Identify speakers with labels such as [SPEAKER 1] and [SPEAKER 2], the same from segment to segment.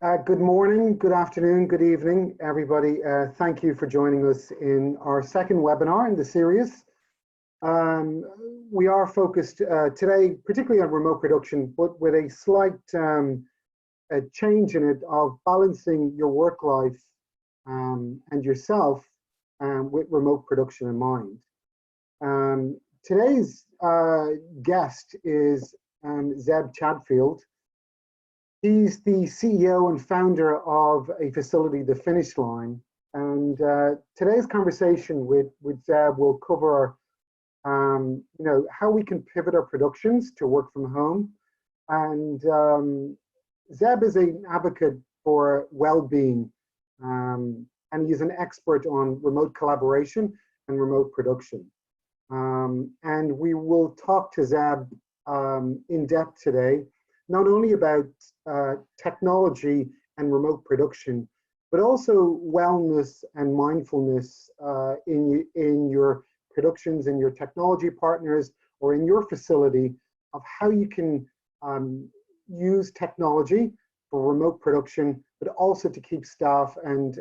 [SPEAKER 1] Good morning, good afternoon, good evening, everybody. Thank you for joining us in our second webinar in the series. Um, we are focused today, particularly on remote production, but with a slight a change in it of balancing your work life and yourself with remote production in mind. Today's guest is Zeb Chadfield. He's the CEO and founder of a facility, The Finish Line. And today's conversation with Zeb will cover, how we can pivot our productions to work from home. And Zeb is an advocate for well-being, and he's an expert on remote collaboration and remote production. And we will talk to Zeb in depth today, not only about technology and remote production, but also wellness and mindfulness in your productions, in your technology partners, or in your facility, of how you can use technology for remote production, but also to keep staff and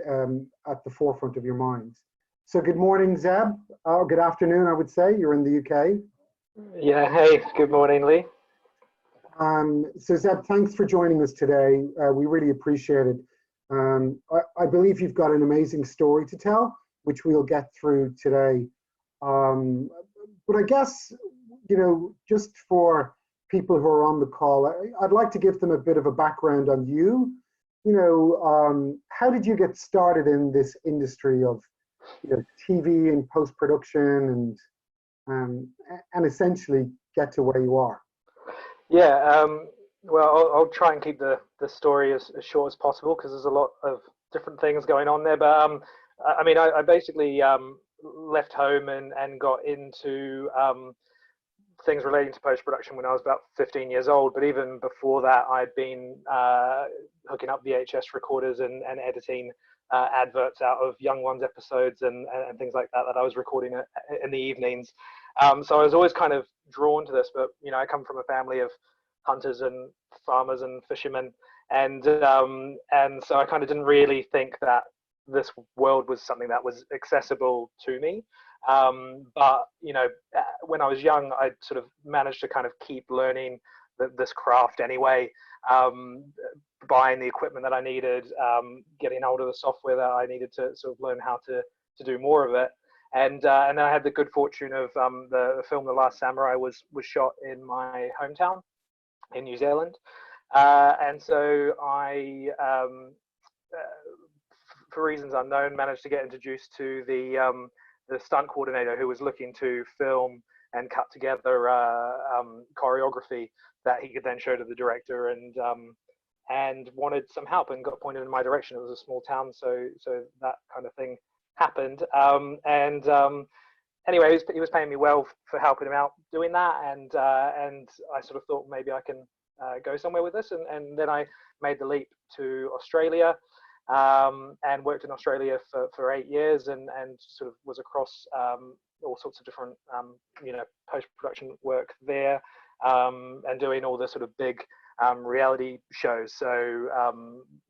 [SPEAKER 1] at the forefront of your minds. So good morning, Zeb, or good afternoon, I would say. You're in the UK.
[SPEAKER 2] Yeah, hey, good morning, Lee.
[SPEAKER 1] So Zeb, thanks for joining us today. We really appreciate it. I believe you've got an amazing story to tell, which we'll get through today. But I guess, just for people who are on the call, I'd like to give them a bit of a background on you. How did you get started in this industry of TV and post-production and essentially get to where you are?
[SPEAKER 2] Yeah, well, I'll try and keep the story as short as possible because there's a lot of different things going on there. But I basically left home and got into things relating to post-production when I was about 15 years old. But even before that, I'd been hooking up VHS recorders and editing adverts out of Young Ones episodes and things like that I was recording in the evenings. So I was always kind of drawn to this, but I come from a family of hunters and farmers and fishermen, and so I kind of didn't really think that this world was something that was accessible to me. But when I was young, I sort of managed to kind of keep learning this craft anyway, buying the equipment that I needed, getting hold of the software that I needed to sort of learn how to do more of it. And then I had the good fortune of the film The Last Samurai was shot in my hometown in New Zealand. And so I, for reasons unknown, managed to get introduced to the stunt coordinator who was looking to film and cut together choreography that he could then show to the director, and wanted some help and got pointed in my direction. It was a small town, so that kind of thing happened. Anyway, he was paying me well for helping him out doing that, and I sort of thought maybe I can go somewhere with this, and then I made the leap to Australia, and worked in Australia for 8 years, and sort of was across all sorts of different post-production work there, and doing all the sort of big reality shows, so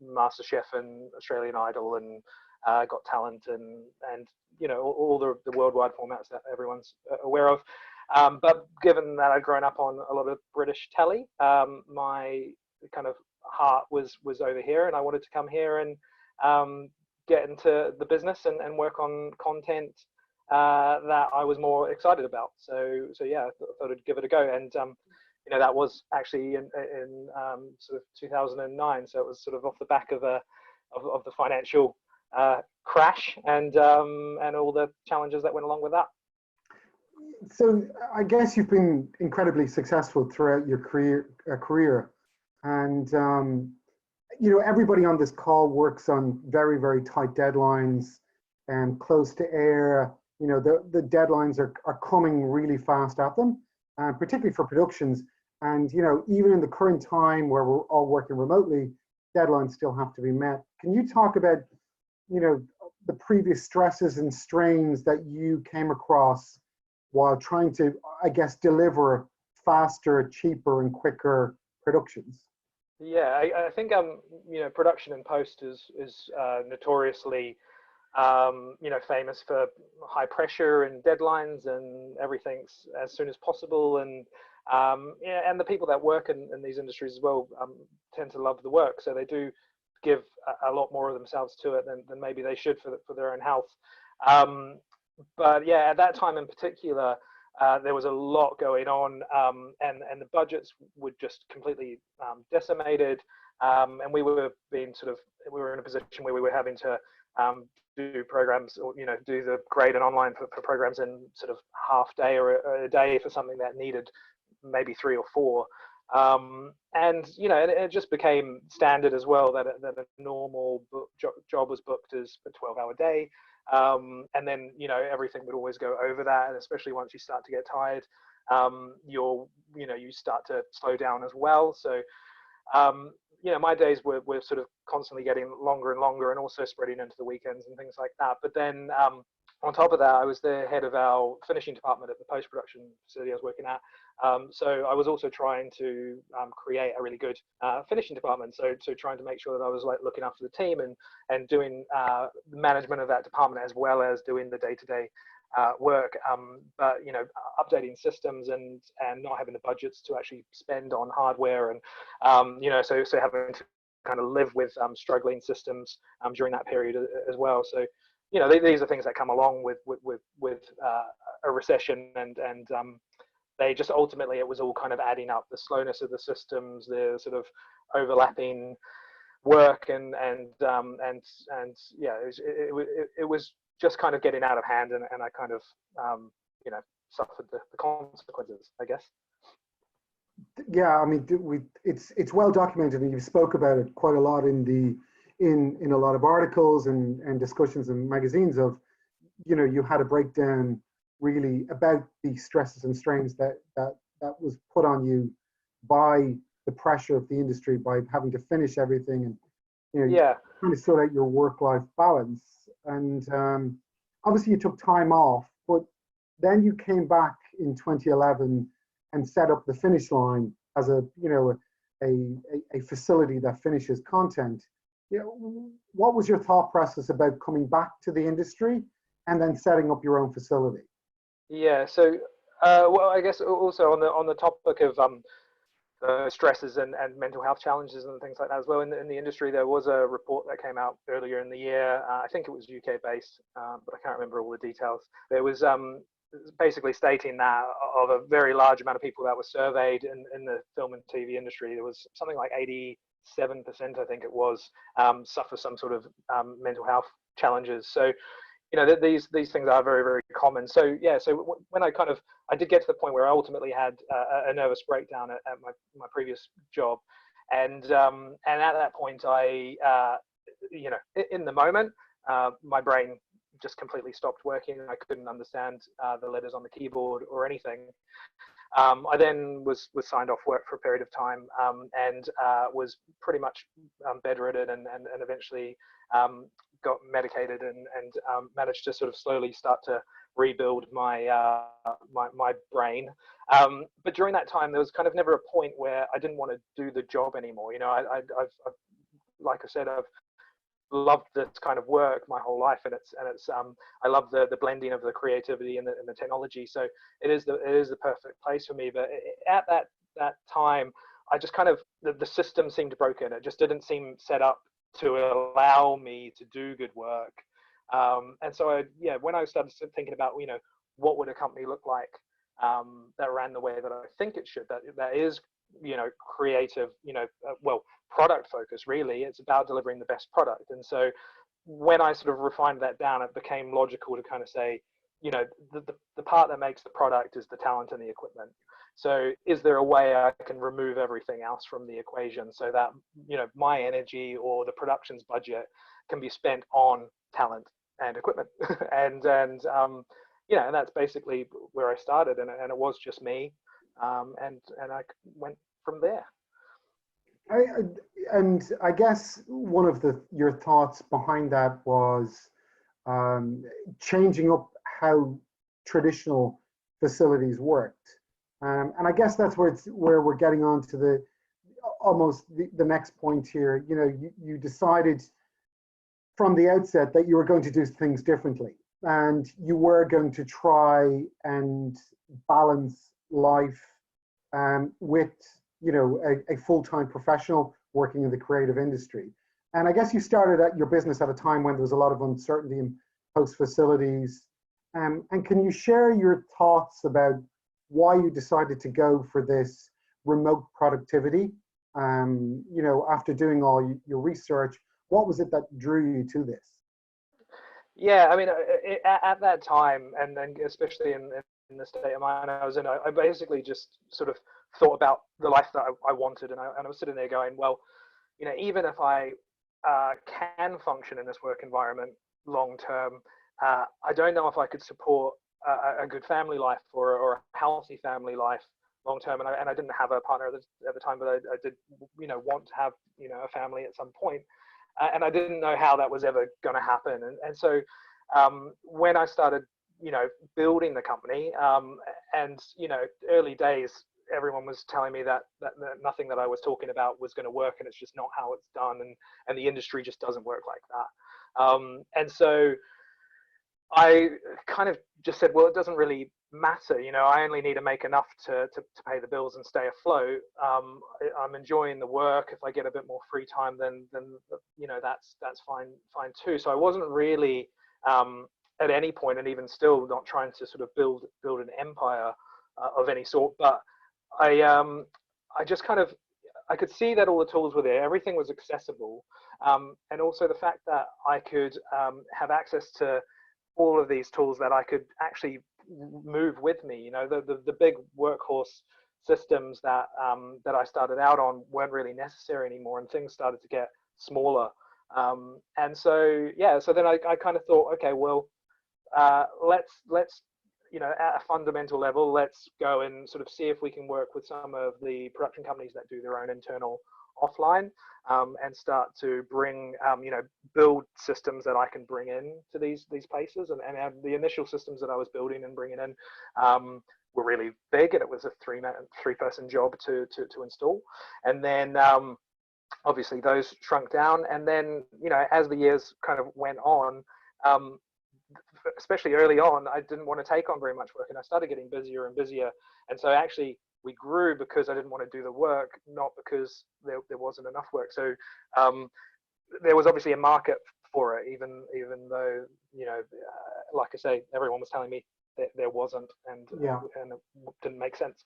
[SPEAKER 2] MasterChef and Australian Idol and Got Talent and all the worldwide formats that everyone's aware of. But given that I'd grown up on a lot of British telly, my kind of heart was over here, and I wanted to come here and get into the business and work on content that I was more excited about. So yeah, I thought I'd give it a go, and that was actually in sort of 2009. So it was sort of off the back of the financial crash and all the challenges that went along with that.
[SPEAKER 1] So I guess you've been incredibly successful throughout your career, and everybody on this call works on very, very tight deadlines and close to air. The deadlines are coming really fast at them, particularly for productions. And even in the current time where we're all working remotely, deadlines still have to be met. Can you talk about the previous stresses and strains that you came across while trying to, I guess, deliver faster, cheaper, and quicker productions?
[SPEAKER 2] Yeah, I think production and post is notoriously famous for high pressure and deadlines and everything's as soon as possible. And yeah, and the people that work in these industries as well tend to love the work, so they do give a lot more of themselves to it than maybe they should for their own health. Um, but yeah, at that time in particular, there was a lot going on, and the budgets were just completely decimated, and we were in a position where we were having to do programs, or do the grade and online for programs in sort of half day or a day for something that needed maybe 3 or 4. And it just became standard as well that a normal job was booked as a 12-hour day. And then everything would always go over that, and especially once you start to get tired, you start to slow down as well. So my days were sort of constantly getting longer and longer, and also spreading into the weekends and things like that. But then on top of that, I was the head of our finishing department at the post-production facility I was working at. So I was also trying to create a really good finishing department. So trying to make sure that I was like looking after the team and doing the management of that department, as well as doing the day-to-day work. But updating systems and not having the budgets to actually spend on hardware, and so having to kind of live with struggling systems during that period as well. So these are things that come along with a recession, and they just ultimately, it was all kind of adding up: the slowness of the systems, the sort of overlapping work, and yeah, it was just kind of getting out of hand, and I kind of suffered the consequences, I guess.
[SPEAKER 1] Yeah, I mean, it's well documented, and you spoke about it quite a lot in a lot of articles and discussions in magazines of, you had a breakdown really about the stresses and strains that was put on you by the pressure of the industry, by having to finish everything, and
[SPEAKER 2] Yeah.
[SPEAKER 1] trying to sort out your work-life balance. And obviously you took time off, but then you came back in 2011 and set up the Finish Line as a facility that finishes content. What was your thought process about coming back to the industry and then setting up your own facility?
[SPEAKER 2] Yeah, so well, I guess also on the topic of stresses and mental health challenges and things like that as well in the industry, there was a report that came out earlier in the year. I think it was UK based, but I can't remember all the details. There was basically stating that of a very large amount of people that were surveyed in the film and TV industry, there was something like 87%, I think it was, suffer some sort of mental health challenges. So these things are very, very common. So yeah, so when I did get to the point where I ultimately had a nervous breakdown at my previous job, and at that point I in the moment my brain just completely stopped working. I couldn't understand the letters on the keyboard or anything. I then was signed off work for a period of time, and was pretty much bedridden, and eventually got medicated, and managed to sort of slowly start to rebuild my my brain. But during that time, there was kind of never a point where I didn't want to do the job anymore. I've like I said, I've loved this kind of work my whole life, and it's I love the blending of the creativity and the technology. So it is the perfect place for me. But at that time, I just kind of the system seemed broken. It just didn't seem set up to allow me to do good work. And so when I started thinking about what would a company look like that ran the way that I think it should, that is creative, well, product focus, really. It's about delivering the best product. And so when I sort of refined that down, it became logical to kind of say, the part that makes the product is the talent and the equipment. So is there a way I can remove everything else from the equation so that my energy or the production's budget can be spent on talent and equipment? and that's basically where I started, and it was just me, and I went from there.
[SPEAKER 1] I guess one of your thoughts behind that was changing up how traditional facilities worked, and I guess that's where we're getting on to almost the next point here. You know, you decided from the outset that you were going to do things differently, and you were going to try and balance life with, you know, a full-time professional working in the creative industry. And I guess you started at your business at a time when there was a lot of uncertainty in host facilities. And can you share your thoughts about why you decided to go for this remote productivity? You know, after doing all your research, what was it that drew you to this?
[SPEAKER 2] Yeah, I mean, at that time, and then especially in the state of mind I was in, I basically just sort of thought about the life that I wanted, and I was sitting there going, well, you know, even if I can function in this work environment long term, I don't know if I could support a good family life or a healthy family life long term. And I didn't have a partner at the time, but I did, you know, want to have, you know, a family at some point. And I didn't know how that was ever going to happen. And so when I started, you know, building the company, and, you know, early days, everyone was telling me that nothing that I was talking about was going to work, and it's just not how it's done, and the industry just doesn't work like that. And so I kind of just said, well, it doesn't really matter, you know, I only need to make enough to pay the bills and stay afloat. I'm enjoying the work. If I get a bit more free time, then you know, that's fine too. So I wasn't really at any point, and even still not trying to sort of build an empire of any sort, but I just kind of, I could see that all the tools were there, everything was accessible, and also the fact that I could have access to all of these tools that I could actually move with me. You know, the big workhorse systems that I started out on weren't really necessary anymore, and things started to get smaller. And so yeah, so then I kind of thought, okay, well, let's you know, at a fundamental level, let's go and sort of see if we can work with some of the production companies that do their own internal offline, and start to bring, you know, build systems that I can bring in to these places. And the initial systems that I was building and bringing in were really big, and it was a three-person job to install. And then obviously those shrunk down. And then, you know, as the years kind of went on, especially early on, I didn't want to take on very much work, and I started getting busier and busier. And so actually we grew because I didn't want to do the work, not because there wasn't enough work. So there was obviously a market for it, even though, you know, like I say, everyone was telling me that there wasn't, and it didn't make sense.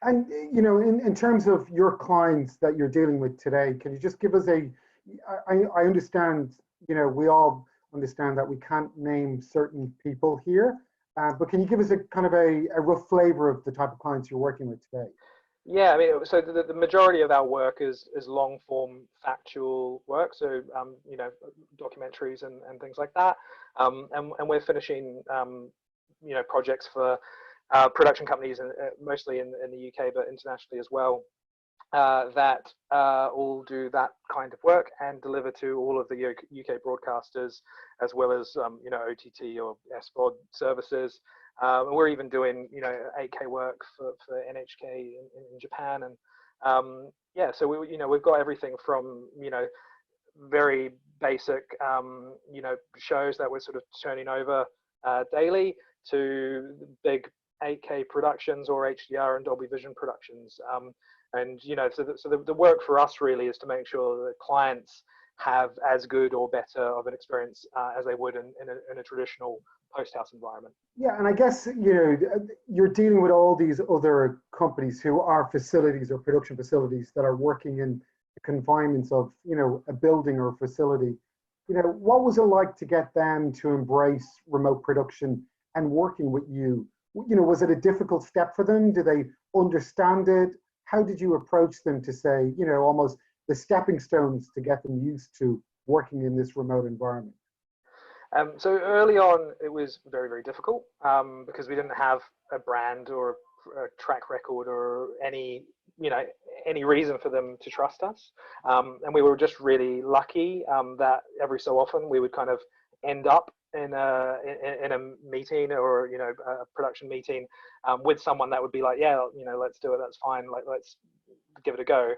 [SPEAKER 1] And, you know, in terms of your clients that you're dealing with today, can you just give us I understand, you know, we all understand that we can't name certain people here, but can you give us a kind of a rough flavor of the type of clients you're working with today?
[SPEAKER 2] Yeah, I mean, so the majority of our work is long form factual work, so you know, documentaries and things like that, and we're finishing you know, projects for production companies, and mostly in the UK, but internationally as well, that all do that kind of work and deliver to all of the UK broadcasters, as well as you know, OTT or SVOD services. We're even doing, you know, 8K work for NHK in Japan, and yeah, so we, you know, we've got everything from, you know, very basic you know, shows that we're sort of turning over daily, to big 8K productions or HDR and Dolby Vision productions. And, you know, so the work for us really is to make sure that clients have as good or better of an experience as they would in a traditional post-house environment.
[SPEAKER 1] Yeah, and I guess, you know, you're dealing with all these other companies who are facilities or production facilities that are working in the confinements of, you know, a building or a facility. You know, what was it like to get them to embrace remote production and working with you? You know, was it a difficult step for them? Did they understand it? How did you approach them to say, you know, almost the stepping stones to get them used to working in this remote environment?
[SPEAKER 2] So early on, it was very, very difficult because we didn't have a brand or a track record or any, you know, any reason for them to trust us. And we were just really lucky that every so often we would kind of end up in a meeting, or, you know, a production meeting with someone that would be like, yeah, you know, let's do it, that's fine, like let's give it a go.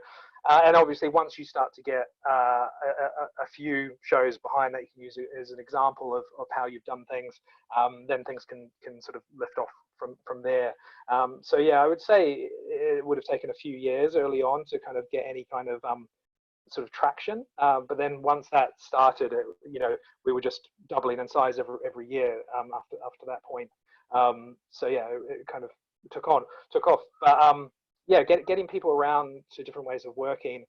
[SPEAKER 2] And obviously, once you start to get a few shows behind that you can use as an example of how you've done things, then things can sort of lift off from there. So yeah, I would say it would have taken a few years early on to kind of get any kind of sort of traction. But then once that started, we were just doubling in size every year after that point. So yeah, it kind of took off. But yeah, getting people around to different ways of working.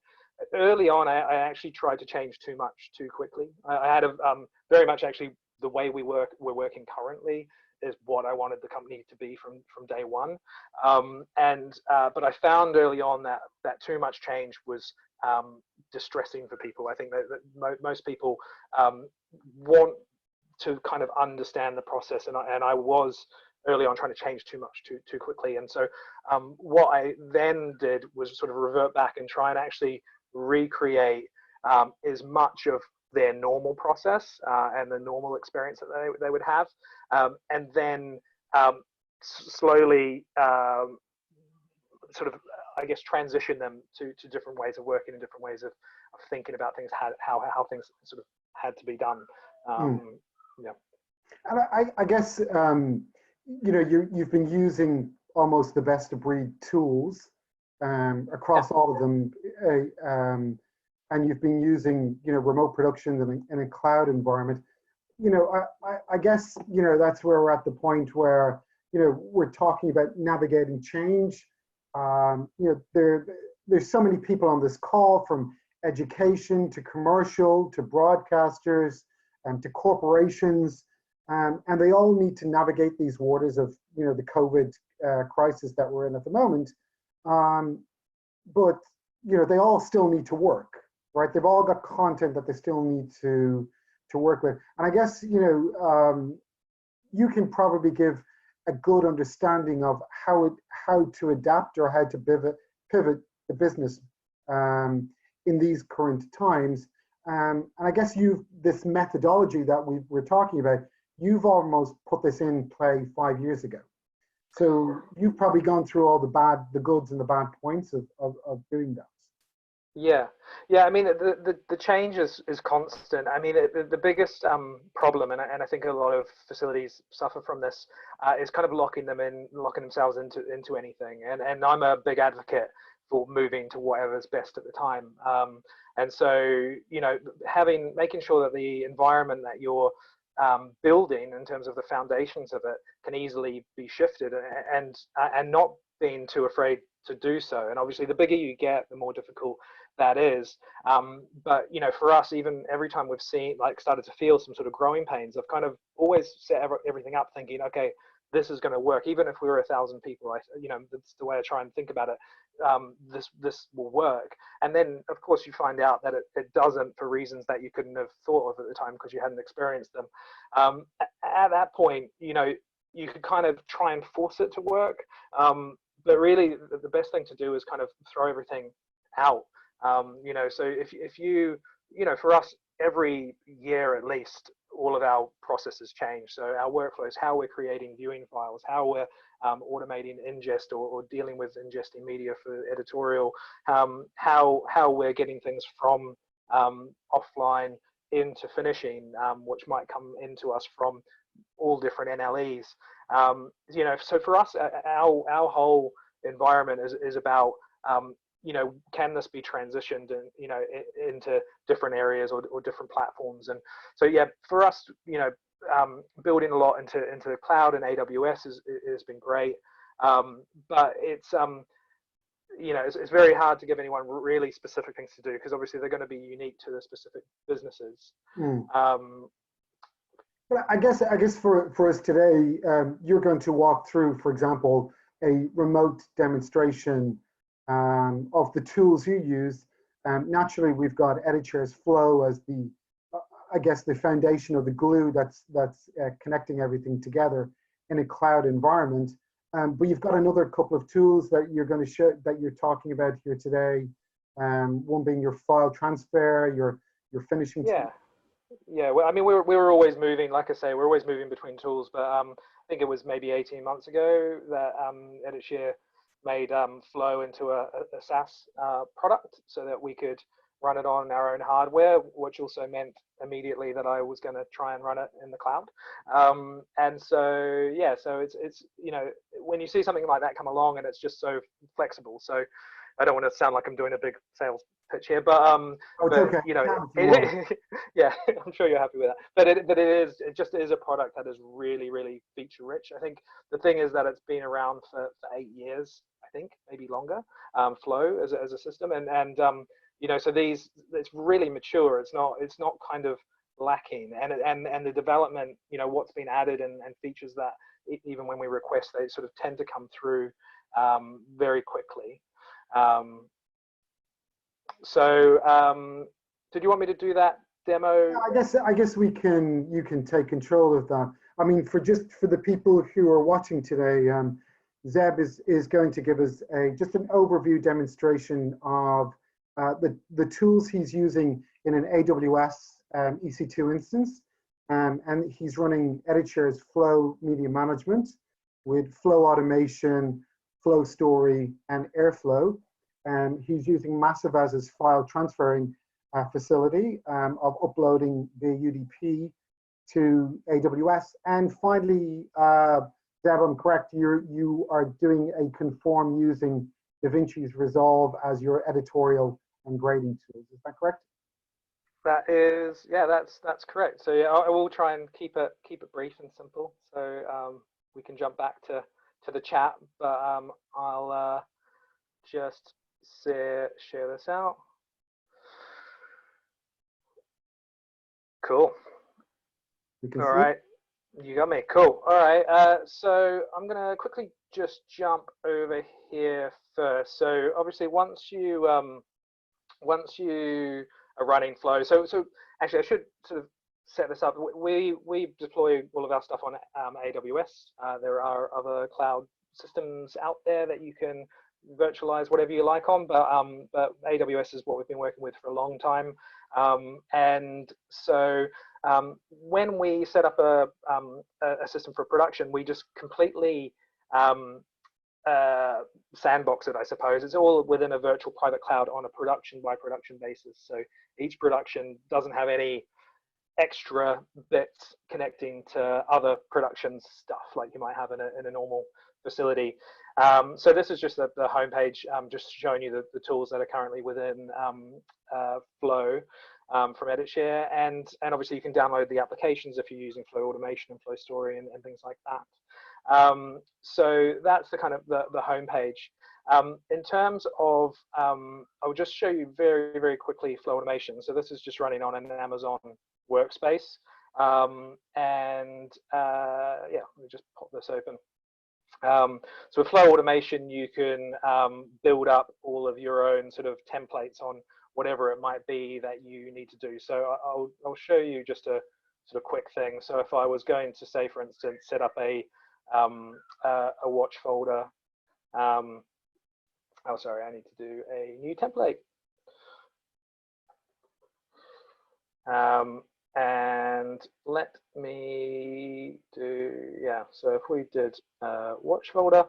[SPEAKER 2] Early on, I actually tried to change too much too quickly. I had a very much actually the way we're working currently is what I wanted the company to be from day one. But I found early on that too much change was distressing for people. I think that most people want to kind of understand the process, and I was early on trying to change too much too quickly. And so what I then did was sort of revert back and try and actually recreate as much of their normal process and the normal experience that they would have, and then slowly sort of, I guess, transition them to different ways of working and different ways of thinking about things, how things sort of had to be done. Yeah.
[SPEAKER 1] And I guess you've been using almost the best of breed tools across all of them, and you've been using remote production in a cloud environment. I guess that's where we're at the point where we're talking about navigating change. There's so many people on this call, from education to commercial to broadcasters and to corporations. And they all need to navigate these waters of the COVID crisis that we're in at the moment. But they all still need to work, right? They've all got content that they still need to work with. And I guess you can probably give a good understanding of how to adapt or how to pivot the business in these current times. And I guess this methodology that we're talking about, you've almost put this in play 5 years ago. So you've probably gone through all the goods and the bad points of doing that.
[SPEAKER 2] Yeah. I mean, the change is constant. I mean, the biggest problem, and I think a lot of facilities suffer from this, is kind of locking themselves into anything. And I'm a big advocate for moving to whatever's best at the time. And so, making sure that the environment that you're building in terms of the foundations of it can easily be shifted, and not being too afraid to do so. And obviously, the bigger you get, the more difficult that is. But for us, even every time we've started to feel some sort of growing pains, I've kind of always set everything up thinking, okay, this is going to work. Even if we were 1,000 people, that's the way I try and think about it. This will work. And then, of course, you find out that it doesn't, for reasons that you couldn't have thought of at the time because you hadn't experienced them. At that point, you could kind of try and force it to work. But really, the best thing to do is kind of throw everything out. So if you, for us, every year at least, all of our processes change. So our workflows, how we're creating viewing files, how we're automating ingest or dealing with ingesting media for editorial, how we're getting things from offline into finishing, which might come into us from all different NLEs. So for us, our whole environment is about can this be transitioned into different areas or different platforms? And so yeah, for us, building a lot into the cloud and AWS has been great, but it's it's very hard to give anyone really specific things to do, because obviously they're going to be unique to the specific businesses.
[SPEAKER 1] But I guess for us today, you're going to walk through, for example, a remote demonstration of the tools you use. Naturally, we've got EditShare's flow as the foundation of the glue that's connecting everything together in a cloud environment. But you've got another couple of tools that you're going to show, that you're talking about here today. One being your file transfer, your finishing.
[SPEAKER 2] Yeah. Well, I mean, we were always moving. Like I say, we're always moving between tools. But I think it was maybe 18 months ago that EditShare made Flow into a SaaS product so that we could run it on our own hardware, which also meant immediately that I was going to try and run it in the cloud. And so, yeah, so it's, you know, when you see something like that come along and it's just so flexible. So I don't want to sound like I'm doing a big sales pitch here, but
[SPEAKER 1] okay.
[SPEAKER 2] you know, yeah, I'm sure you're happy with that. But it just is a product that is really, really feature rich. I think the thing is that it's been around for 8 years, I think, maybe longer. Flow as a system, and you know, so it's really mature. It's not kind of lacking, and the development, you know, what's been added and features that even when we request, they sort of tend to come through very quickly. Did you want me to do that demo?
[SPEAKER 1] Yeah, I guess you can take control of that. I mean, for the people who are watching today, Zeb is going to give us just an overview demonstration of the tools he's using in an AWS EC2 instance, and he's running EditShare's Flow Media Management with Flow Automation, Flow Story, and Airflow. He's using Massive as his file transferring facility of uploading the UDP to AWS. And finally, Zeb, I'm correct, you are doing a conform using DaVinci's Resolve as your editorial and grading tools. Is that correct?
[SPEAKER 2] That is, yeah, that's correct. So yeah, I will try and keep it brief and simple, so we can jump back to the chat. But I'll just share this out. Cool. All right, you got me. Cool. All right. So I'm gonna quickly just jump over here first. So obviously, once you are running Flow, so actually I should sort of set this up. We deploy all of our stuff on AWS. There are other cloud systems out there that you can virtualize whatever you like on, but AWS is what we've been working with for a long time. And so when we set up a system for production, we just completely sandbox it, I suppose. It's all within a virtual private cloud on a production by production basis. So each production doesn't have any extra bits connecting to other production stuff like you might have in a normal facility. So this is just the homepage, just showing you the tools that are currently within Flow from EditShare, and obviously you can download the applications if you're using Flow Automation and Flow Story and things like that. So that's the kind of the homepage. In terms of, I'll just show you very, very quickly Flow Automation. So this is just running on an Amazon workspace. And yeah, let me just pop this open. So with Flow Automation, you can build up all of your own sort of templates on whatever it might be that you need to do. So I'll show you just a sort of quick thing. So if I was going to say, for instance, set up a watch folder. Oh, sorry, I need to do a new template. And let me do, yeah, so if we did watch folder,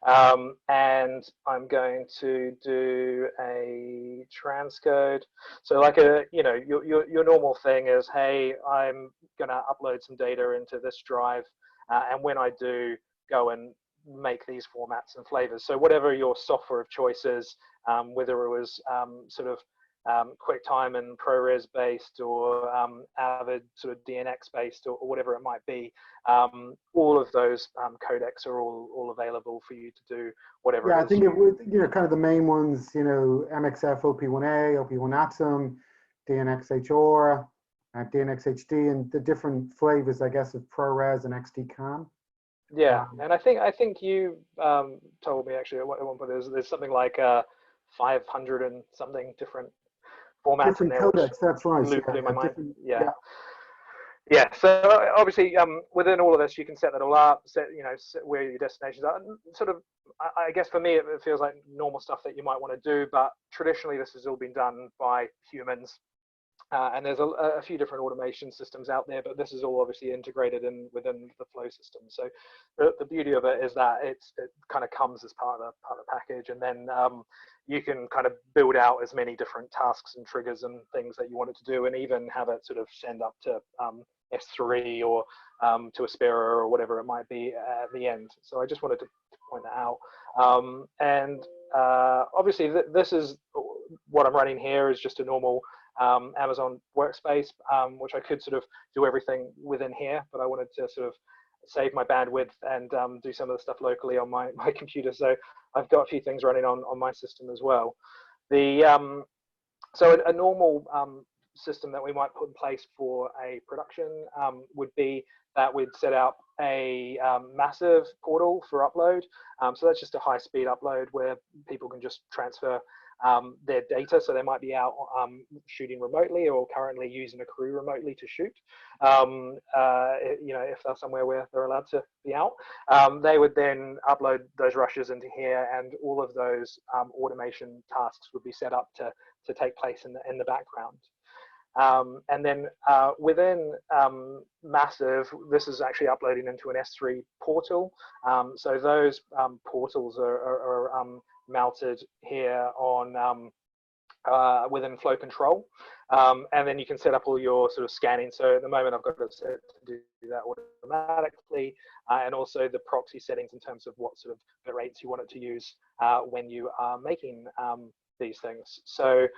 [SPEAKER 2] and I'm going to do a transcode. So like your normal thing is, hey, I'm gonna upload some data into this drive, and when I do, go and make these formats and flavors. So whatever your software of choice is, whether it was sort of QuickTime and ProRes based, or Avid sort of DNX based, or whatever it might be, all of those codecs are all available for you to do whatever.
[SPEAKER 1] Yeah, I think it would, kind of the main ones, MXF, OP1A, OP1 Atom, DNxHR, DNxHD, and the different flavors, I guess, of ProRes and XDCAM.
[SPEAKER 2] Yeah, and I think you told me actually at one point there's something like 500 and something different formats
[SPEAKER 1] different
[SPEAKER 2] in there,
[SPEAKER 1] codecs, that's right.
[SPEAKER 2] Blew my mind. Yeah. So obviously, within all of this, you can set that all up, set where your destinations are. Sort of, I guess for me, it feels like normal stuff that you might want to do, but traditionally, this has all been done by humans. And there's a few different automation systems out there, but this is all obviously integrated within the Flow system. So the beauty of it is that it kind of comes as part of the package, and then you can kind of build out as many different tasks and triggers and things that you want it to do, and even have it sort of send up to S3 or to Aspera or whatever it might be at the end. So I just wanted to point that out. And obviously this is what I'm running here is just a normal Amazon workspace, which I could sort of do everything within here, but I wanted to sort of save my bandwidth and do some of the stuff locally on my computer. So I've got a few things running on my system as well. So a normal system that we might put in place for a production would be that we'd set up a massive portal for upload. So that's just a high-speed upload where people can just transfer their data. So they might be out shooting remotely or currently using a crew remotely to shoot. If they're somewhere where they're allowed to be out, they would then upload those rushes into here, and all of those automation tasks would be set up to take place in the background. And then within Massive, this is actually uploading into an S3 portal. So those portals are mounted here on within Flow Control. And then you can set up all your sort of scanning. So at the moment, I've got it set to do that automatically, and also the proxy settings in terms of what sort of bit rates you want it to use when you are making these things. So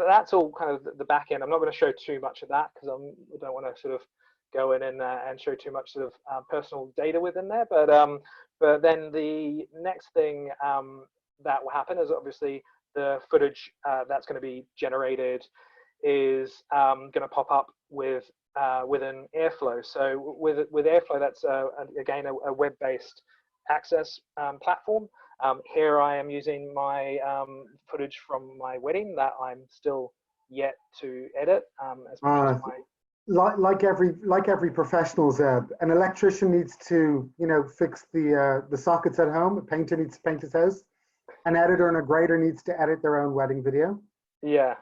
[SPEAKER 2] that's all kind of the back end. I'm not going to show too much of that because I don't want to sort of go in and show too much sort of personal data within there. But then the next thing that will happen is obviously the footage that's going to be generated is going to pop up within Airflow. So with Airflow, that's again a web-based access platform. Here I am using my footage from my wedding that I'm still yet to edit. As much as
[SPEAKER 1] like every professional, Zeb, an electrician needs to fix the sockets at home. A painter needs to paint his house. An editor and a grader needs to edit their own wedding video.
[SPEAKER 2] Yeah,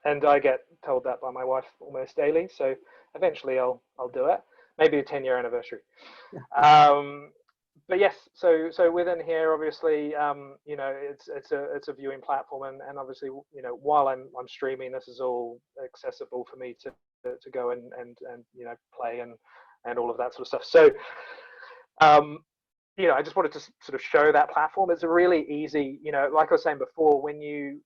[SPEAKER 2] and I get told that by my wife almost daily. So eventually I'll do it. Maybe a 10-year anniversary. But yes, so within here, obviously, it's a viewing platform, and obviously, while I'm streaming, this is all accessible for me to go and play and all of that sort of stuff. So, I just wanted to sort of show that platform. It's a really easy, like I was saying before, when you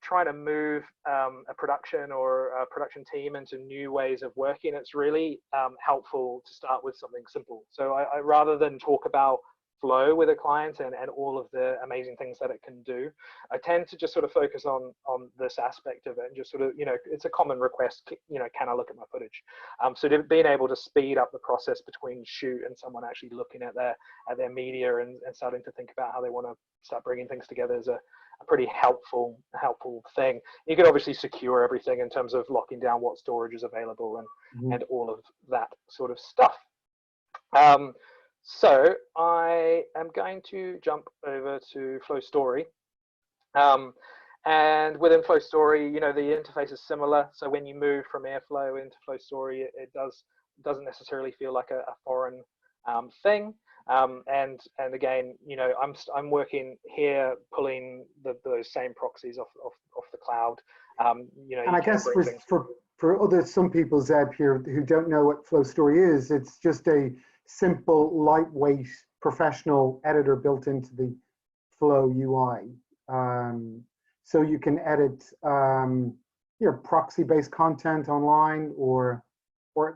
[SPEAKER 2] trying to move a production or a production team into new ways of working, it's really helpful to start with something simple. So I rather than talk about Flow with a client and all of the amazing things that it can do, I tend to just sort of focus on this aspect of it and just sort of, it's a common request, can I look at my footage? So being able to speed up the process between shoot and someone actually looking at their media and starting to think about how they want to start bringing things together is a pretty helpful thing. You can obviously secure everything in terms of locking down what storage is available and all of that sort of stuff. So I am going to jump over to Flow Story. And within Flow Story, the interface is similar. So when you move from Airflow into Flow Story, it doesn't necessarily feel like a foreign thing. And again, I'm working here, pulling those same proxies off the cloud.
[SPEAKER 1] And I guess for some people, Zeb, here who don't know what Flow Story is, it's just a simple, lightweight, professional editor built into the Flow UI. So you can edit proxy-based content online or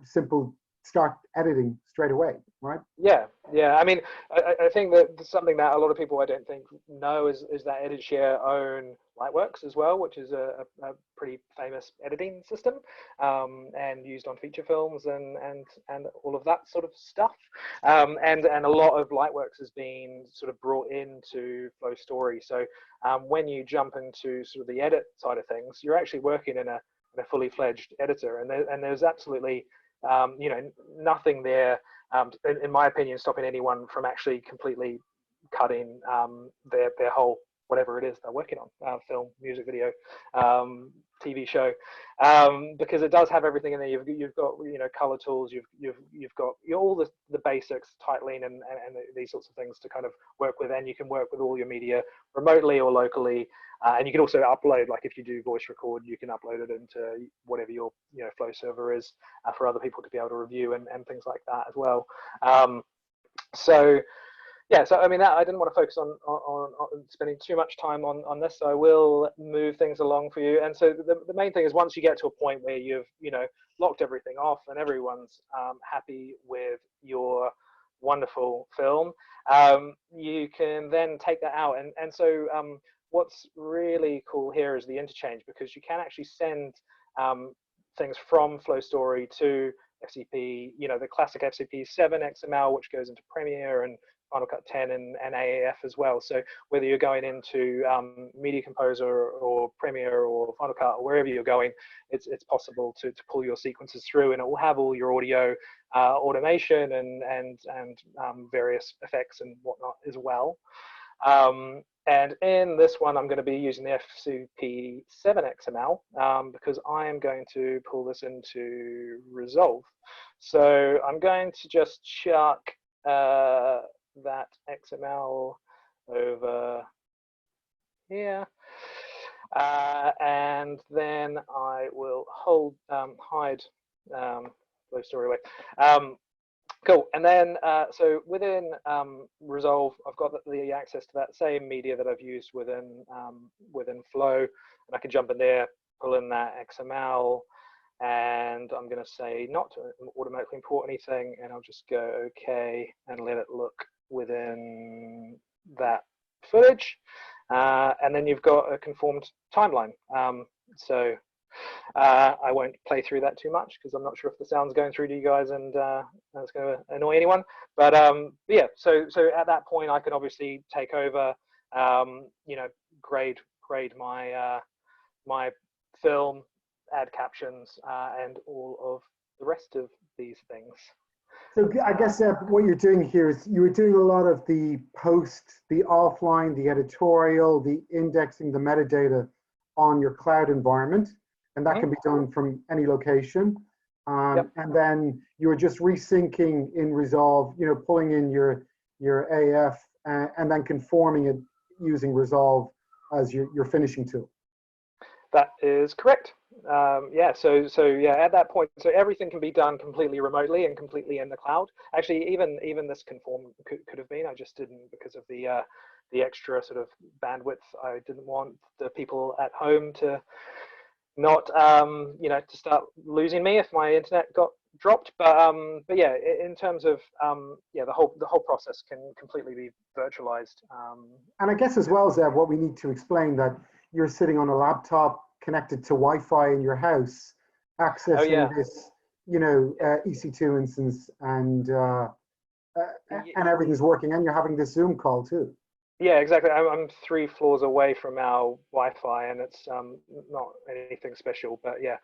[SPEAKER 1] simple start editing straight away, right?
[SPEAKER 2] Yeah. I mean, I think that something that a lot of people I don't think know is that EditShare own Lightworks as well, which is a pretty famous editing system and used on feature films and all of that sort of stuff. And a lot of Lightworks has been sort of brought into Flow Story. So when you jump into sort of the edit side of things, you're actually working in a fully fledged editor, and there's absolutely nothing there, in my opinion, stopping anyone from actually completely cutting their whole whatever it is they're working on, film, music video, TV show, because it does have everything in there. You've got color tools. You've got all the basics, tightline and these sorts of things to kind of work with, and you can work with all your media remotely or locally, and you can also upload. Like if you do voice record, you can upload it into whatever your flow server is for other people to be able to review and things like that as well. So yeah, so I mean, I didn't want to focus on spending too much time on this, so I will move things along for you. And so the main thing is, once you get to a point where you've locked everything off and everyone's happy with your wonderful film, you can then take that out. And so what's really cool here is the interchange, because you can actually send things from Flow Story to FCP, the classic FCP 7 XML, which goes into Premiere and Final Cut 10 and AAF as well. So whether you're going into Media Composer or Premiere or Final Cut or wherever you're going, it's possible to pull your sequences through, and it will have all your audio automation and various effects and whatnot as well. And in this one, I'm going to be using the FCP 7 XML because I am going to pull this into Resolve. So I'm going to just chuck that XML over here, and then I will hide Flow Story away. Cool. And then so within Resolve, I've got the access to that same media that I've used within Flow, and I can jump in there, pull in that XML, and I'm going to say not to automatically import anything, and I'll just go OK and let it look within that footage, and then you've got a conformed timeline. So I won't play through that too much because I'm not sure if the sound's going through to you guys and it's going to annoy anyone. But yeah, so at that point I can obviously take over, grade my my film, add captions, and all of the rest of these things.
[SPEAKER 1] So I guess what you're doing here is you were doing a lot of the post, the offline, the editorial, the indexing, the metadata on your cloud environment, and that can be done from any location.
[SPEAKER 2] Yep.
[SPEAKER 1] And then you were just resyncing in Resolve, pulling in your AF and then conforming it using Resolve as your finishing tool.
[SPEAKER 2] That is correct. Yeah, so yeah, at that point, so everything can be done completely remotely and completely in the cloud. Actually, even this conform could have been. I just didn't because of the extra sort of bandwidth. I didn't want the people at home to not to start losing me if my internet got dropped. But yeah, in terms of yeah, the whole process can completely be virtualized.
[SPEAKER 1] And I guess as well, Zeb, what we need to explain that you're sitting on a laptop connected to Wi-Fi in your house, accessing this, EC2 instance, and everything's working, and you're having this Zoom call too.
[SPEAKER 2] Yeah, exactly. I'm 3 floors away from our Wi-Fi, and it's not anything special, but yeah,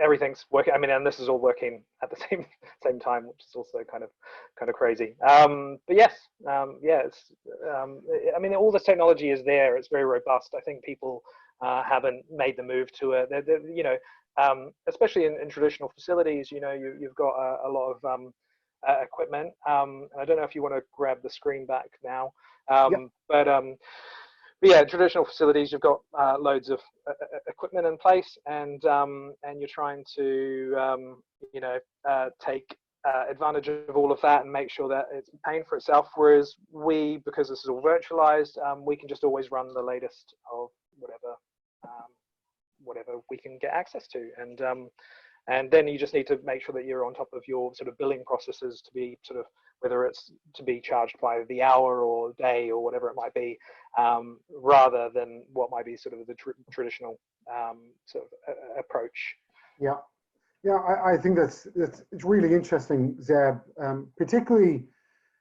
[SPEAKER 2] everything's working. I mean, and this is all working at the same time, which is also kind of crazy. But yes, yeah, it's. I mean, all this technology is there. It's very robust. I think people haven't made the move to it. Especially in traditional facilities, you've got a lot of equipment. And I don't know if you want to grab the screen back now.
[SPEAKER 1] Yep.
[SPEAKER 2] But yeah, traditional facilities, you've got loads of equipment in place, and you're trying to take advantage of all of that and make sure that it's paying for itself. Whereas because this is all virtualized, we can just always run the latest of whatever we can get access to, and then you just need to make sure that you're on top of your sort of billing processes to be sort of, whether it's to be charged by the hour or day or whatever it might be, rather than what might be sort of the traditional sort of approach.
[SPEAKER 1] Yeah, yeah, I think it's really interesting, Zeb, particularly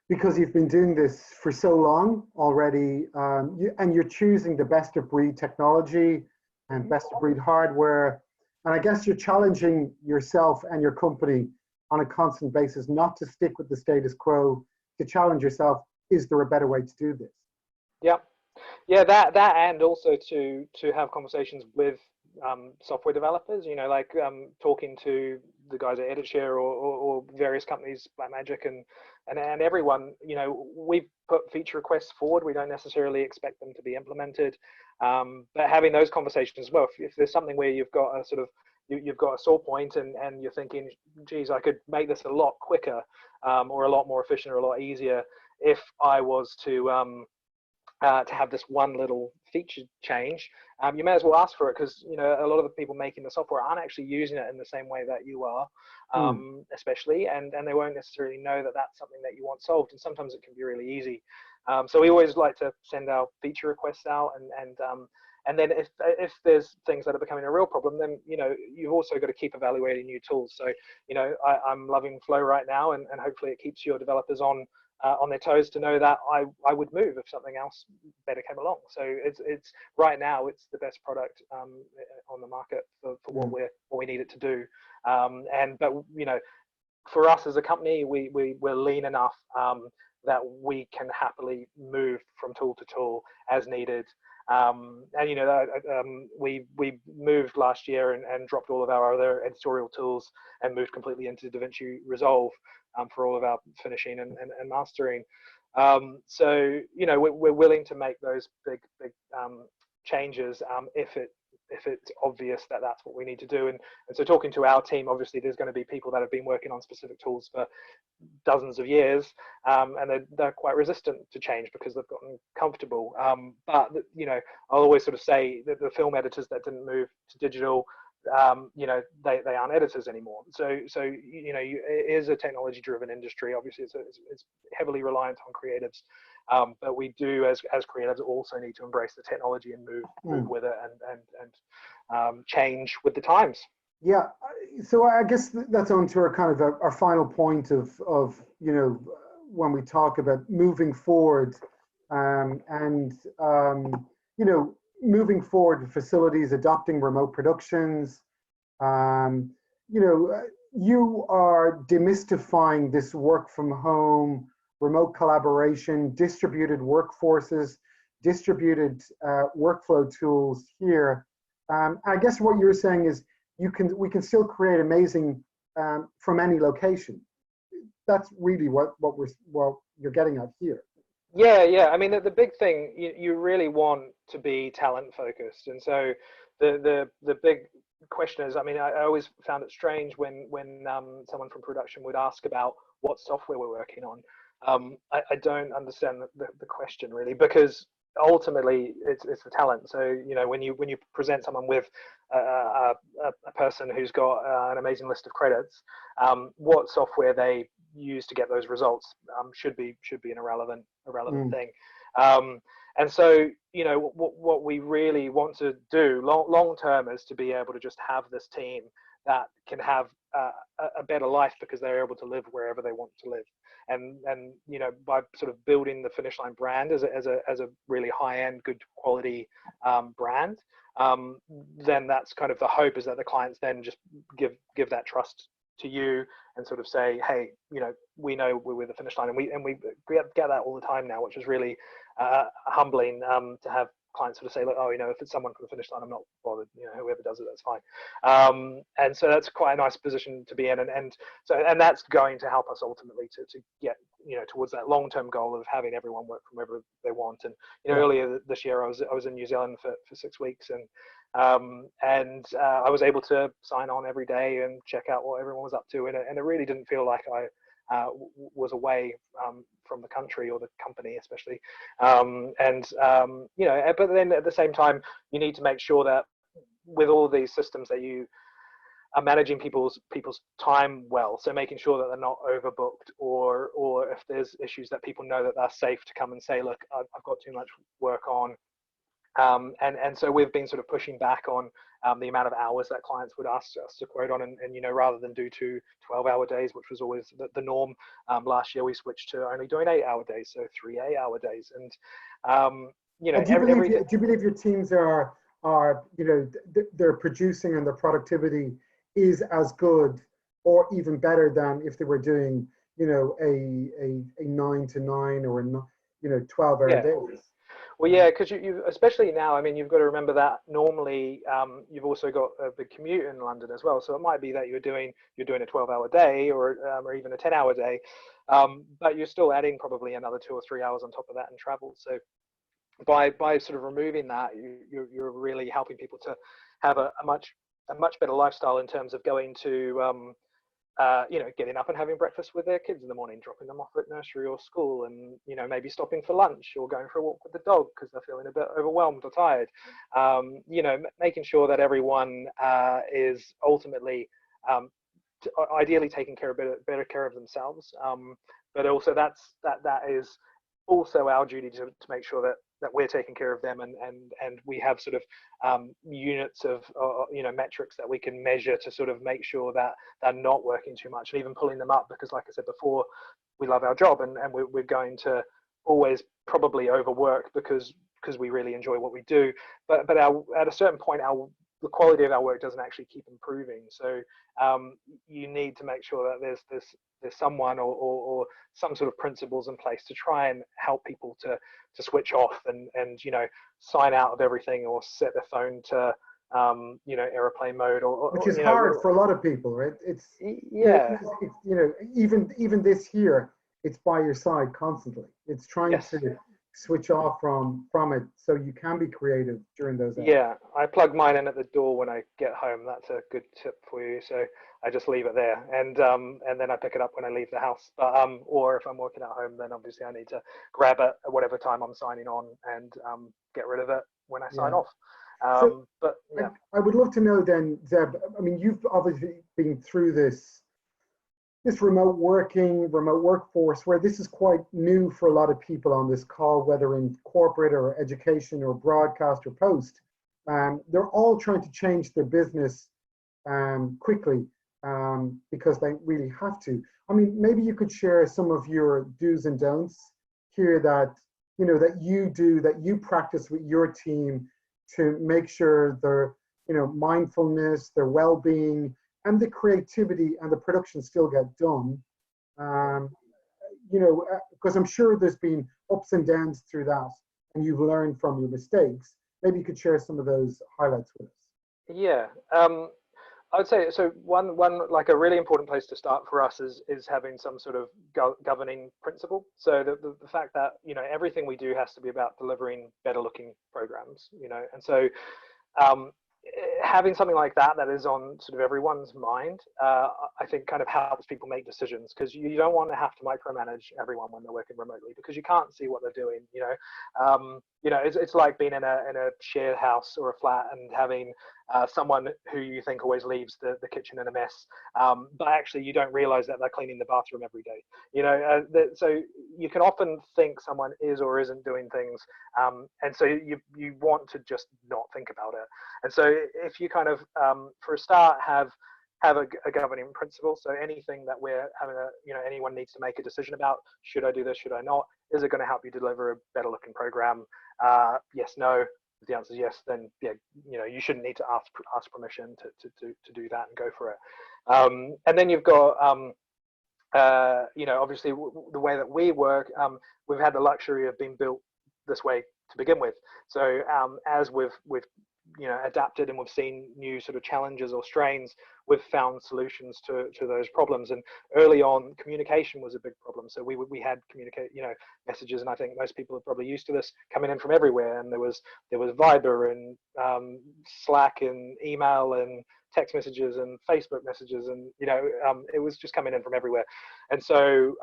[SPEAKER 1] because you've been doing this for so long already, and you're choosing the best of breed technology and best of breed hardware. And I guess you're challenging yourself and your company on a constant basis not to stick with the status quo, to challenge yourself, is there a better way to do this?
[SPEAKER 2] Yeah, yeah, that and also to have conversations with software developers, you know, like talking to the guys at EditShare or various companies, Blackmagic and everyone, you know, we put feature requests forward. We don't necessarily expect them to be implemented, but having those conversations as well. If there's something where you've got a sort of you've got a sore point and you're thinking, geez, I could make this a lot quicker or a lot more efficient or a lot easier if I was to have this one little feature change, you may as well ask for it, because you know a lot of the people making the software aren't actually using it in the same way that you are, especially, and they won't necessarily know that that's something that you want solved, and sometimes it can be really easy. So we always like to send our feature requests out, and then if there's things that are becoming a real problem, then you know you've also got to keep evaluating new tools. So you know I'm loving Flow right now, and hopefully it keeps your developers on their toes to know that I would move if something else better came along. So it's right now it's the best product on the market for what we need it to do. But you know, for us as a company, we're lean enough that we can happily move from tool to tool as needed. And you know, we moved last year and dropped all of our other editorial tools and moved completely into DaVinci Resolve for all of our finishing and mastering. So you know, we're willing to make those big changes if it's obvious that that's what we need to do. And so talking to our team, obviously there's going to be people that have been working on specific tools for dozens of years, and they're quite resistant to change because they've gotten comfortable. But you know, I'll always sort of say that the film editors that didn't move to digital, you know, they aren't editors anymore. So you know, it is a technology driven industry. Obviously it's heavily reliant on creatives, but we do as creatives also need to embrace the technology and move with it and change with the times.
[SPEAKER 1] Yeah, so I guess that's on to our kind of our final point of you know, when we talk about moving forward, you know, moving forward facilities, adopting remote productions. You know, you are demystifying this work from home, remote collaboration, distributed workforces, distributed workflow tools here. I guess what you're saying is we can still create amazing from any location. That's really what you're getting at here.
[SPEAKER 2] Yeah. I mean, the big thing, you really want to be talent focused, and so the big question is, I mean, I always found it strange when someone from production would ask about what software we're working on. I don't understand the question really, because ultimately it's the talent. So you know, when you present someone with a person who's got an amazing list of credits, what software they use to get those results should be an irrelevant thing. And so you know, what we really want to do long term is to be able to just have this team that can have a better life because they're able to live wherever they want to live. And you know, by sort of building the Finish Line brand as a really high end, good quality brand, then that's kind of the hope, is that the clients then just give that trust to you and sort of say, hey, you know, we know we're with the Finish Line, and we get that all the time now, which is really humbling to have clients sort of say, like, oh, you know, if it's someone from the Finish Line, I'm not bothered, you know, whoever does it, that's fine. And so that's quite a nice position to be in, and that's going to help us ultimately to get, you know, towards that long-term goal of having everyone work from wherever they want. And you know, earlier this year I was in New Zealand for 6 weeks, and I was able to sign on every day and check out what everyone was up to, and it really didn't feel like I was away from the country or the company, especially. You know, but then at the same time, you need to make sure that with all these systems that you are managing people's time well. So making sure that they're not overbooked, or if there's issues, that people know that they're safe to come and say, look, I've got too much work on. And so we've been sort of pushing back on the amount of hours that clients would ask us to quote on, and you know, rather than do 2 12-hour days, which was always the norm, last year we switched to only doing 8-hour days, so 3 8-hour days. And you know,
[SPEAKER 1] do you believe your teams are you know, their producing and their productivity is as good or even better than if they were doing, you know, a 9 to 9 or a, you know, 12-hour days?
[SPEAKER 2] Well, yeah, because you especially now, I mean, you've got to remember that normally you've also got a big commute in London as well. So it might be that you're doing a 12-hour day or even a 10-hour day, but you're still adding probably another 2 or 3 hours on top of that in travel. So by sort of removing that, you're really helping people to have a much better lifestyle in terms of going to getting up and having breakfast with their kids in the morning, dropping them off at nursery or school, and maybe stopping for lunch or going for a walk with the dog because they're feeling a bit overwhelmed or tired. Making sure that everyone is ultimately ideally taking better care of themselves, but also that is also our duty to make sure that we're taking care of them, and we have sort of units of metrics that we can measure to sort of make sure that they're not working too much, and even pulling them up, because like I said before, we love our job, and we're going to always probably overwork because we really enjoy what we do, but at a certain point the quality of our work doesn't actually keep improving. So you need to make sure that there's someone or some sort of principles in place to try and help people to switch off and sign out of everything, or set their phone to airplane mode, or
[SPEAKER 1] which is hard for a lot of people, right? It's even this here, it's by your side constantly. It's trying to switch off from it so you can be creative during those hours.
[SPEAKER 2] Yeah, I plug mine in at the door when I get home. That's a good tip for you. So I just leave it there, and then I pick it up when I leave the house. But or if I'm working at home, then obviously I need to grab it at whatever time I'm signing on, and get rid of it when I sign off. But yeah,
[SPEAKER 1] I would love to know then, Zeb. I mean, you've obviously been through this remote workforce, where this is quite new for a lot of people on this call, whether in corporate or education or broadcast or post. They're all trying to change their business quickly because they really have to. I mean, maybe you could share some of your do's and don'ts here that you practice with your team to make sure their mindfulness, their well-being, and the creativity and the production still get done. Because I'm sure there's been ups and downs through that, and you've learned from your mistakes. Maybe you could share some of those highlights with us.
[SPEAKER 2] Yeah, I would say so. One like a really important place to start for us is having some sort of governing principle. So the fact that everything we do has to be about delivering better looking programs. And so having something like that is on sort of everyone's mind, I think kind of helps people make decisions, because you don't want to have to micromanage everyone when they're working remotely, because you can't see what they're doing. It's like being in a shared house or a flat and having someone who you think always leaves the kitchen in a mess, but actually you don't realize that they're cleaning the bathroom every day. So you can often think someone is or isn't doing things, and so you want to just not think about it. And so if you kind of for a start have a governing principle, so anything that we're having anyone needs to make a decision about, should I do this, should I not, is it going to help you deliver a better looking program? Yes, no. If the answer is yes, then you shouldn't need to ask permission to do that and go for it. And then you've got obviously the way that we work, we've had the luxury of being built this way to begin with. So as we've adapted and we've seen new sort of challenges or strains, we've found solutions to those problems. And early on, communication was a big problem. So we had messages, and I think most people are probably used to this, coming in from everywhere. And there was Viber and Slack and email and text messages and Facebook messages, and it was just coming in from everywhere. And so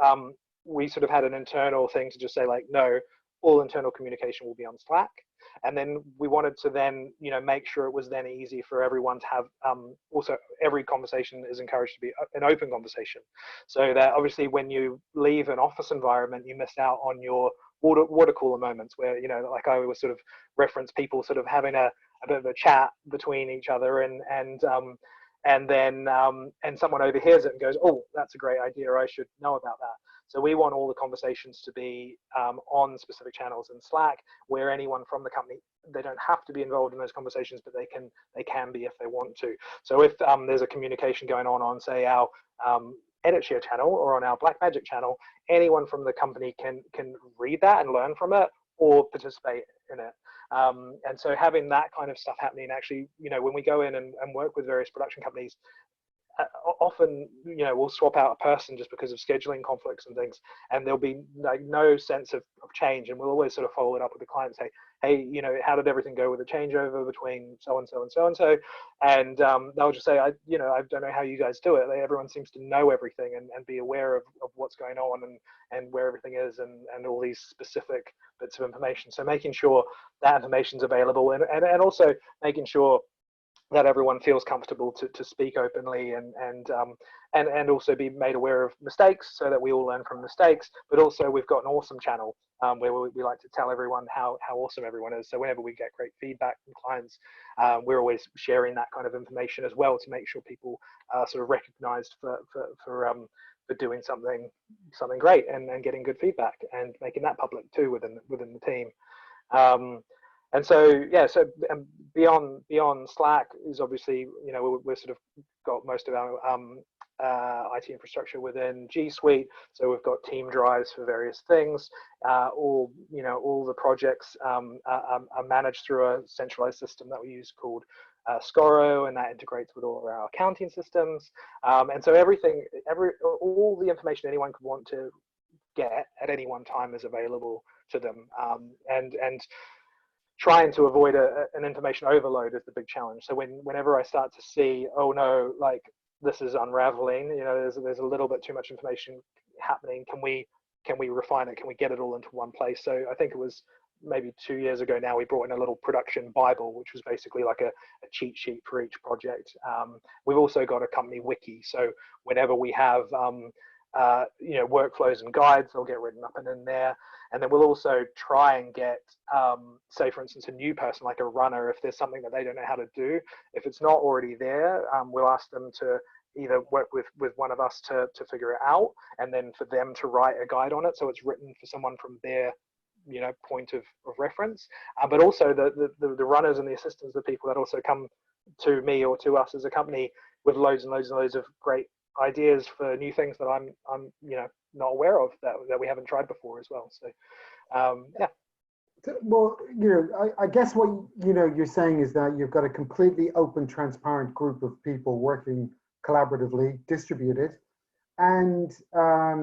[SPEAKER 2] we sort of had an internal thing to just say, like, no, all internal communication will be on Slack. And then we wanted to then, make sure it was then easy for everyone to have, also every conversation is encouraged to be an open conversation. So that obviously when you leave an office environment, you miss out on your water cooler moments where, like I always sort of reference people sort of having a bit of a chat between each other, and then someone overhears it and goes, oh, that's a great idea, I should know about that. So we want all the conversations to be on specific channels in Slack, where anyone from the company, they don't have to be involved in those conversations, but they can be if they want to. So if there's a communication going on say our EditShare channel or on our Blackmagic channel, anyone from the company can read that and learn from it, or participate in it. And so having that kind of stuff happening, actually, when we go in and work with various production companies, often we'll swap out a person just because of scheduling conflicts and things, and there'll be like no sense of change, and we'll always sort of follow it up with the client and say, hey, how did everything go with the changeover between so and so and so and so, and they'll just say, I don't know how you guys do it. Everyone seems to know everything and be aware of what's going on and where everything is, and all these specific bits of information. So making sure that information's available, and also making sure that everyone feels comfortable to speak openly, and also be made aware of mistakes so that we all learn from mistakes. But also we've got an awesome channel where we like to tell everyone how awesome everyone is. So whenever we get great feedback from clients, we're always sharing that kind of information as well to make sure people are sort of recognized for doing something great and getting good feedback, and making that public too within the team. And so, yeah, so beyond Slack is obviously, we're sort of got most of our IT infrastructure within G Suite. So we've got team drives for various things. All the projects are managed through a centralized system that we use called Scoro, and that integrates with all of our accounting systems. And so all the information anyone could want to get at any one time is available to them. And trying to avoid an information overload is the big challenge. So whenever I start to see, oh no, like this is unraveling, there's a little bit too much information happening. Can we refine it? Can we get it all into one place? So I think it was maybe 2 years ago now, we brought in a little production Bible, which was basically like a cheat sheet for each project. We've also got a company wiki. So whenever we have workflows and guides, they'll get written up and in there. And then we'll also try and get, say for instance, a new person like a runner, if there's something that they don't know how to do, if it's not already there, we'll ask them to either work with one of us to figure it out, and then for them to write a guide on it, so it's written for someone from their point of reference. But also the runners and the assistants, the people that also come to me or to us as a company with loads and loads and loads of great ideas for new things that I'm not aware of, that we haven't tried before as well. So yeah.
[SPEAKER 1] Well, I guess what you're saying is that you've got a completely open, transparent group of people working collaboratively, distributed, and I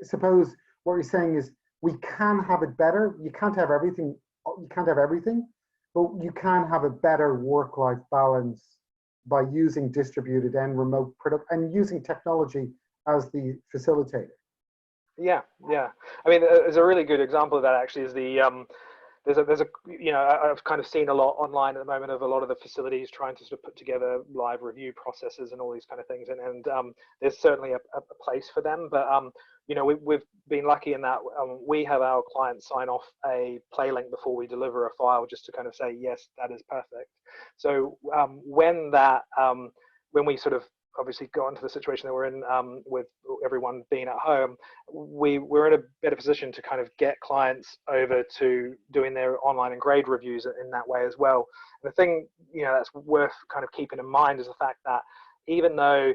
[SPEAKER 1] suppose what you're saying is we can have it better. You can't have everything. You can't have everything, but you can have a better work-life balance by using distributed and remote product and using technology as the facilitator.
[SPEAKER 2] Yeah. I mean, there's a really good example of that actually is the I've kind of seen a lot online at the moment of a lot of the facilities trying to sort of put together live review processes and all these kind of things, and there's certainly a place for them, but we've been lucky in that we have our clients sign off a play link before we deliver a file, just to kind of say yes, that is perfect. So when we sort of obviously got into the situation that we're in with everyone being at home, we're in a better position to kind of get clients over to doing their online and grade reviews in that way as well. And the thing that's worth kind of keeping in mind is the fact that even though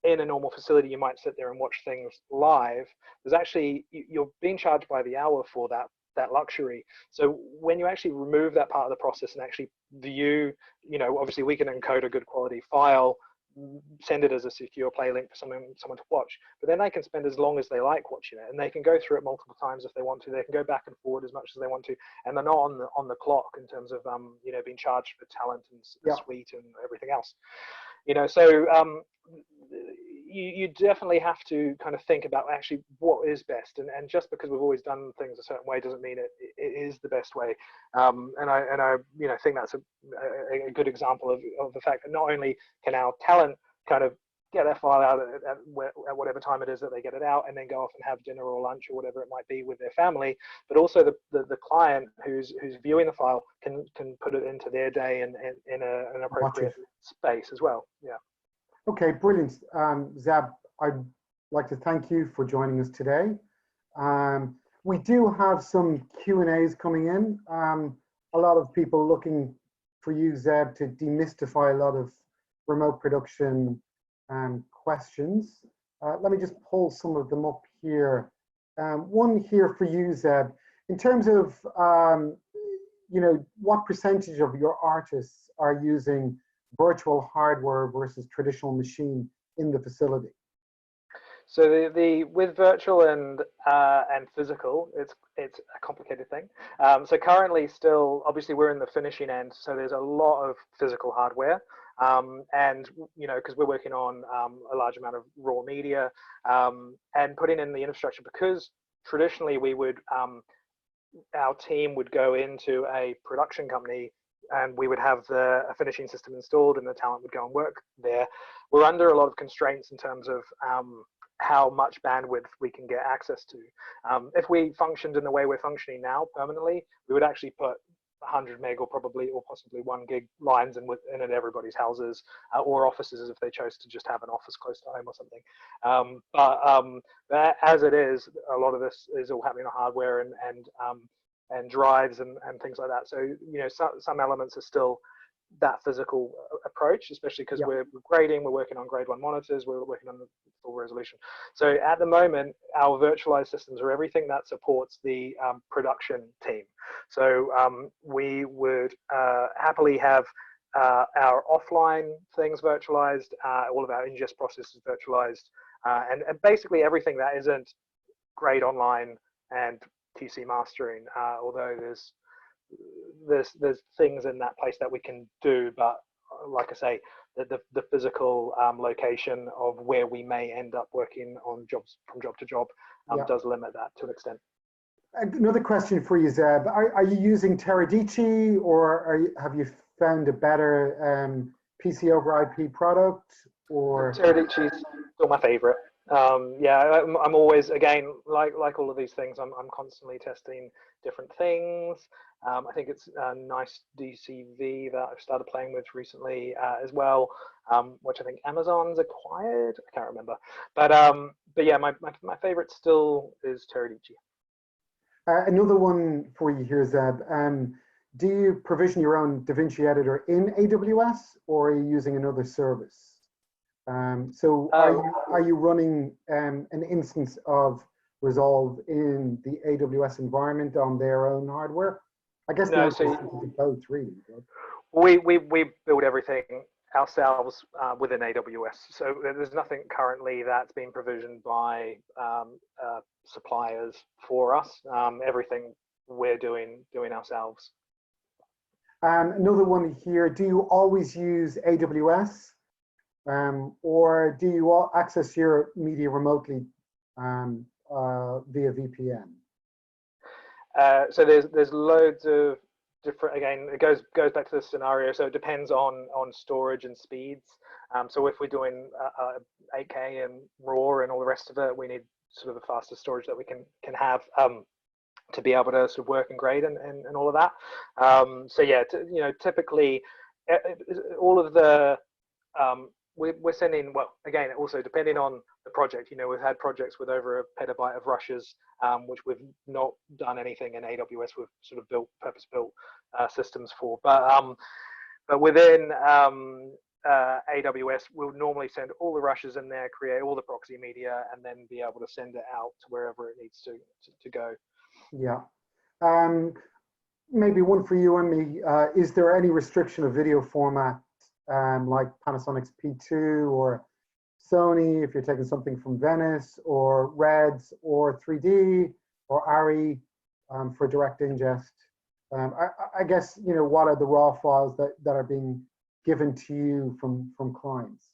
[SPEAKER 2] in a normal facility you might sit there and watch things live, there's actually, you're being charged by the hour for that luxury. So when you actually remove that part of the process and actually view, obviously we can encode a good quality file, send it as a secure play link for someone to watch, but then they can spend as long as they like watching it, and they can go through it multiple times if they want to. They can go back and forward as much as they want to, and they're not on the clock in terms of being charged for talent and suite and everything else. So you definitely have to kind of think about actually what is best, and just because we've always done things a certain way doesn't mean it is the best way. And I think that's a good example of the fact that not only can our talent kind of get their file out at whatever time it is that they get it out, and then go off and have dinner or lunch or whatever it might be with their family, but also the client who's viewing the file can put it into their day and in an appropriate space as well. Yeah.
[SPEAKER 1] Okay, brilliant. Zeb, I'd like to thank you for joining us today. We do have some Q&As coming in. A lot of people looking for you, Zeb, to demystify a lot of remote production questions. Let me just pull some of them up here. One here for you, Zeb. In terms of, what percentage of your artists are using virtual hardware versus traditional machine in the facility?
[SPEAKER 2] So the with virtual and physical, it's a complicated thing. So currently, still, obviously, we're in the finishing end, so there's a lot of physical hardware, and because we're working on a large amount of raw media, and putting in the infrastructure, because traditionally we would our team would go into a production company and we would have a finishing system installed and the talent would go and work there. We're under a lot of constraints in terms of how much bandwidth we can get access to. If we functioned in the way we're functioning now permanently, we would actually put 100 meg or possibly 1 gig lines in everybody's houses or offices if they chose to just have an office close to home or something. But as it is, a lot of this is all happening on hardware and drives and things like that. So some elements are still that physical approach, especially because we're grading, we're working on grade 1 monitors, we're working on the full resolution. So at the moment, our virtualized systems are everything that supports the production team. So we would happily have our offline things virtualized, all of our ingest processes virtualized, and basically everything that isn't grade online and QC mastering, although there's things in that place that we can do, but like I say, the physical location of where we may end up working on jobs from job to job does limit that to an extent.
[SPEAKER 1] Another question for you, Zeb. Are you using Teradici, or have you found a better PC over IP product? Or
[SPEAKER 2] Teradici is still my favorite. I'm always, again, like all of these things, I'm constantly testing different things. I think it's a nice DCV that I've started playing with recently as well, which I think Amazon's acquired. I can't remember, but yeah, my favorite still is Teradici.
[SPEAKER 1] Another one for you here, Zeb. Do you provision your own DaVinci editor in AWS, or are you using another service? So are you running an instance of Resolve in the AWS environment on their own hardware? I guess no, both really.
[SPEAKER 2] We build everything ourselves within AWS. So there's nothing currently that's being provisioned by suppliers for us. Everything we're doing ourselves.
[SPEAKER 1] Another one here. Do you always use AWS? Or do you access your media remotely via VPN?
[SPEAKER 2] So there's loads of different. Again, it goes back to the scenario. So it depends on storage and speeds. So if we're doing 8K and RAW and all the rest of it, we need sort of the fastest storage that we can have to be able to sort of work and grade and all of that. So yeah, typically all of the we're sending, well, again, also depending on the project, we've had projects with over 1 petabyte of rushes, which we've not done anything in AWS. We've sort of purpose-built systems for. But within AWS, we'll normally send all the rushes in there, create all the proxy media, and then be able to send it out to wherever it needs to go.
[SPEAKER 1] Yeah. Maybe one for you and me. Is there any restriction of video format like Panasonic's P2 or Sony, if you're taking something from Venice, or Reds, or 3D, or ARRI for direct ingest? I guess, what are the raw files that are being given to you from clients?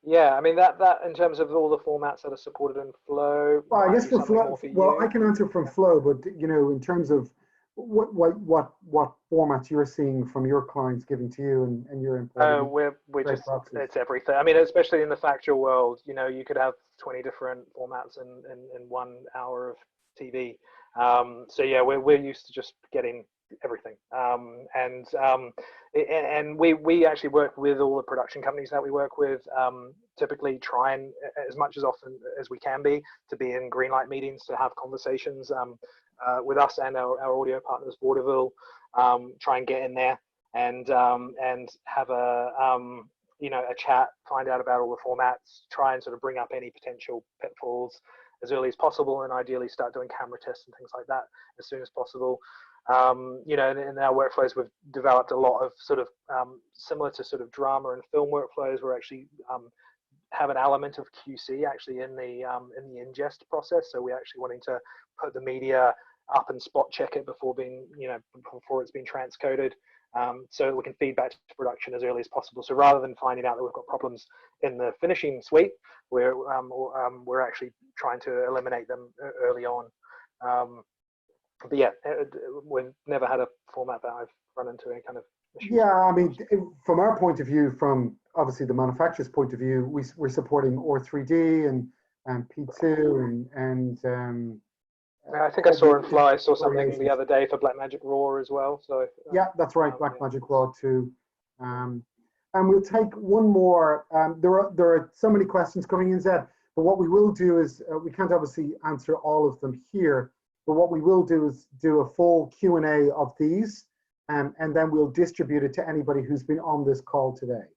[SPEAKER 2] Yeah, I mean that in terms of all the formats that are supported in Flow.
[SPEAKER 1] Well, I guess for Flow, I can answer from Flow, but in terms of what formats you're seeing from your clients giving to you and your employees?
[SPEAKER 2] We're just proxies. It's everything. I mean, especially in the factual world, you could have 20 different formats in 1 hour of TV. So yeah, we're used to just getting everything. And we actually work with all the production companies that we work with. Typically try and as much as often as we can be in green light meetings to have conversations with us and our audio partners, Vaudeville, try and get in there and have a chat, find out about all the formats, try and sort of bring up any potential pitfalls, as early as possible, and ideally start doing camera tests and things like that as soon as possible. You know, in our workflows, we've developed a lot of sort of similar to sort of drama and film workflows. We're actually have an element of QC actually in the ingest process. So we're actually wanting to put the media up and spot check it before being, you know, before it's been transcoded, so that we can feed back to production as early as possible. So rather than finding out that we've got problems in the finishing suite, we're actually trying to eliminate them early on. But yeah, we've never had a format that I've run into any kind of issues.
[SPEAKER 1] Yeah, I mean, from our point of view, from obviously the manufacturer's point of view, we're supporting OR3D and P2 and
[SPEAKER 2] I think I saw something the other day for Blackmagic Raw as well. So
[SPEAKER 1] yeah, that's right, Blackmagic Raw too. And we'll take one more. There are so many questions coming in, Zeb, but what we will do is we can't obviously answer all of them here, but what we will do is do a full Q&A of these, and then we'll distribute it to anybody who's been on this call today.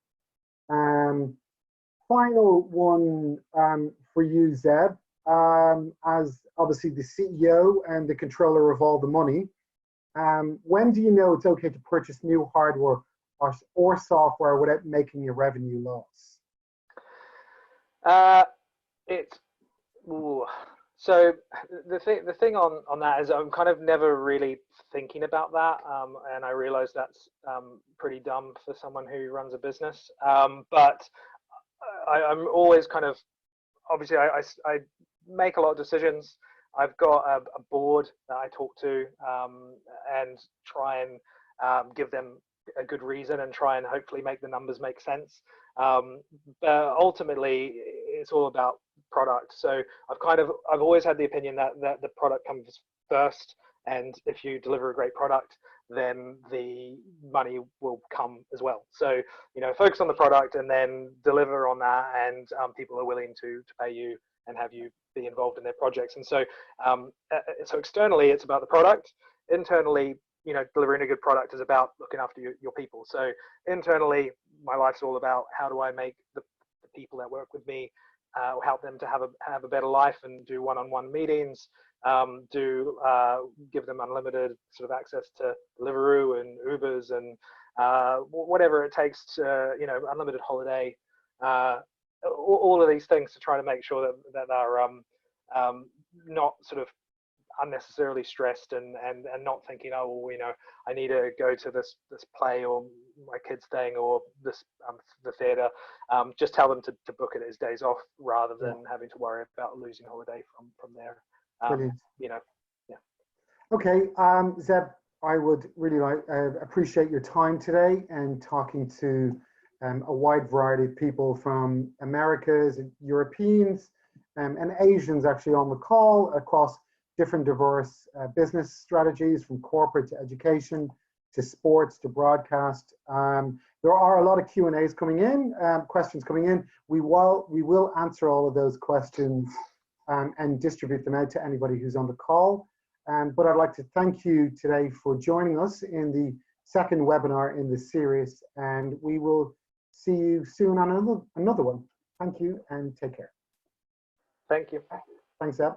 [SPEAKER 1] Final one for you, Zeb, as obviously the CEO and the controller of all the money. When do you know it's okay to purchase new hardware or software without making a revenue loss?
[SPEAKER 2] So the thing on that is I'm kind of never really thinking about that, and I realize that's pretty dumb for someone who runs a business. But I'm always kind of, obviously I make a lot of decisions. I've got a board that I talk to and try and give them a good reason and try and hopefully make the numbers make sense. But ultimately, it's all about product. So I've always had the opinion that the product comes first, and if you deliver a great product, then the money will come as well. So, you know, focus on the product and then deliver on that, and people are willing to pay you and have you be involved in their projects. And so, so externally, it's about the product. Internally, you know, delivering a good product is about looking after your people. So internally, my life's all about how do I make the people that work with me, help them to have a better life and do one-on-one meetings, give them unlimited sort of access to Deliveroo and Ubers and whatever it takes to, you know, unlimited holiday, all of these things to try to make sure that they're not sort of unnecessarily stressed and not thinking, oh, well, you know, I need to go to this play or my kid's thing or this the theatre. Just tell them to book it as days off rather than having to worry about losing holiday from there. You know, yeah.
[SPEAKER 1] Okay, Zeb, I would really appreciate your time today and talking to a wide variety of people from Americas, Europeans, and Asians actually on the call across different diverse business strategies, from corporate to education to sports to broadcast. There are a lot of Q&As coming in, questions coming in. We will answer all of those questions and distribute them out to anybody who's on the call. But I'd like to thank you today for joining us in the second webinar in this series, and we will see you soon on another one. Thank you and take care.
[SPEAKER 2] Thank you.
[SPEAKER 1] Thanks, Zeb.